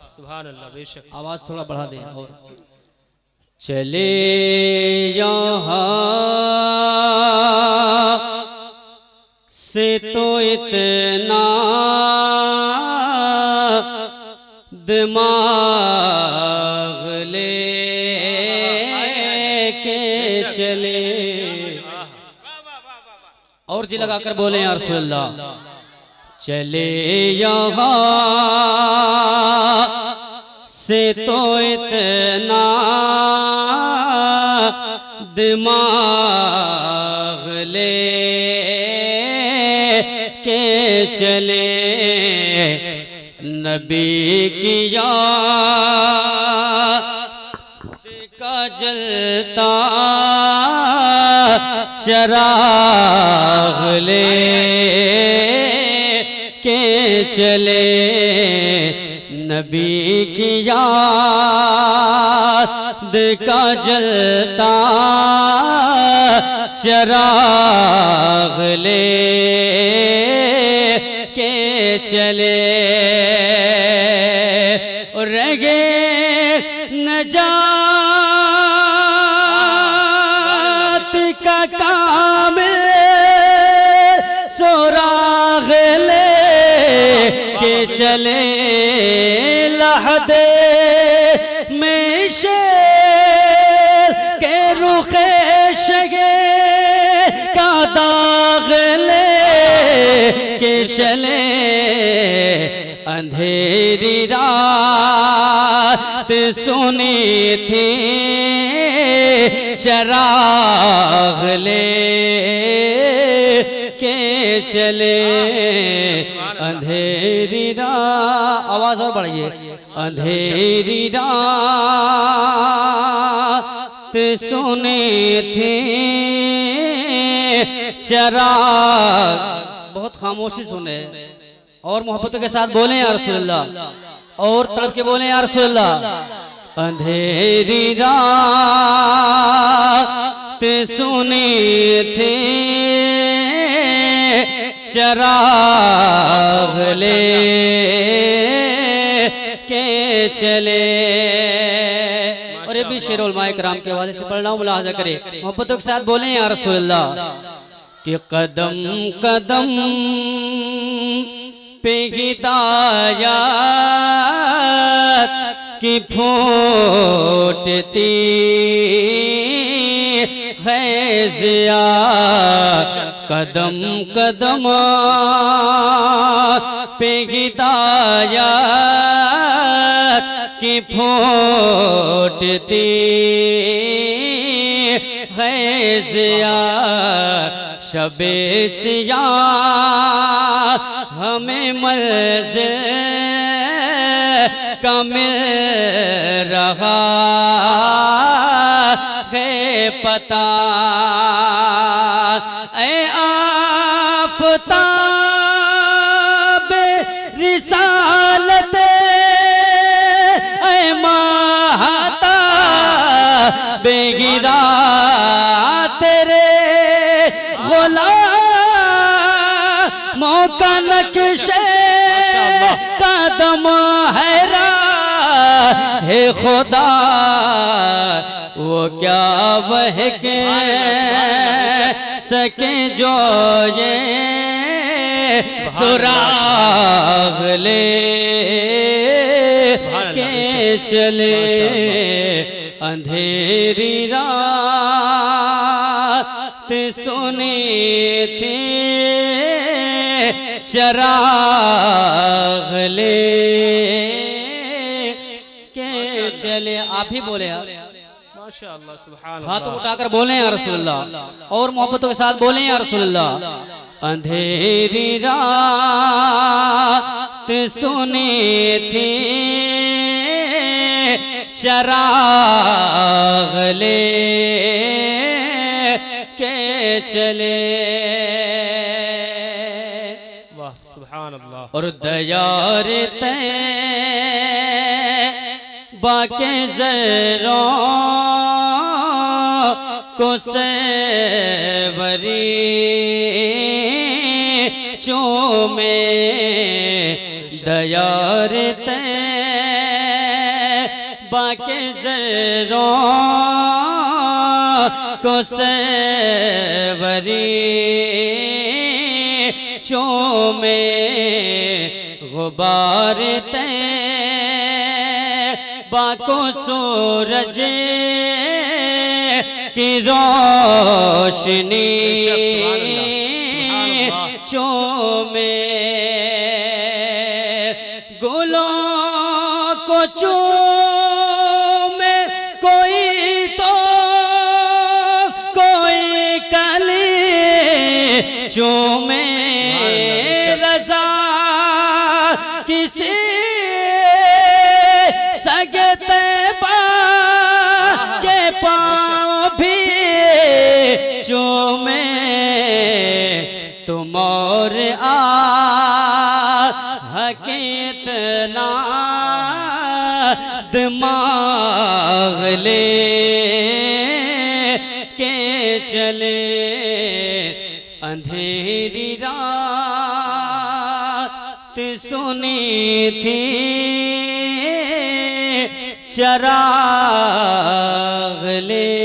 सुभान अल्लाह, बेशक। आवाज थोड़ा बढ़ा दें। और चले यहाँ से तो इतना दिमाग ले के चले। और जी लगा कर बोले या रसूल अल्लाह। चले यहाँ से तो इतना दिमाग ले के चले। नबी की याद का जलता चिराग ले के चले। नबी की याद का जलता चिराग ले के चले। और रगे नजात का काम सुराग ले के चले। लहदे में शेर के रुखे शगे का दाग ले के चले। अंधेरी रात सुनी थी चिराग ले के चले। अंधेरी रात, आवाज और बढ़िए। अंधेरी रात सुनी थी चिराग। बहुत खामोशी सुने और मोहब्बतों के साथ बोले या रसूल अल्लाह। और तड़प के बोले या रसूल अल्लाह। अंधेरी रात सुनी थी चिराग ले के चले। और ये भी शेर उलमाए किराम के हवाले से पढ़ रहा हूँ, मुलाहाजा करे। मोहब्बतों के साथ बोले या रसूल अल्लाह कि कदम कदम पे हिदायत की फूटती है ज़िया। कदम कदम पे हिदायत की फूटती है ज़िया। शबे सिया हमें मंज़िल का मिल रहा है पता। ऐ आफ़ताब रिसालत, ऐ महताब गिरा तेरे गुलामों का नक्शे कदम हैरा है खुदा। वो क्या वह के सके जो ये सुराग ले के चले। अंधेरी रात सुनी थी चिराग ले के चले। आप ही बोले यार, माशाअल्लाह, सुभान हाथ उठाकर बोले या रसूलुल्लाह। और मोहब्बतों के साथ बोले या रसूलुल्लाह। अंधेरी रात सुनी थी चिराग ले के चले। वाह, सुभान अल्लाह। और दयार ते बाके ज़रों को सेवरी चूमे। दयार ते बाके जर्रों को सेवरी चूमे गुबार ते बाको सूरज की रोशनी चूमे गुलों को चूमे कोई तो कोई कली चूमे रज़ा किसी सगते के पाँव भी चूमे तुम और कितना दिमाग ले के चले अंधेरी रात सुनी थी चराग ले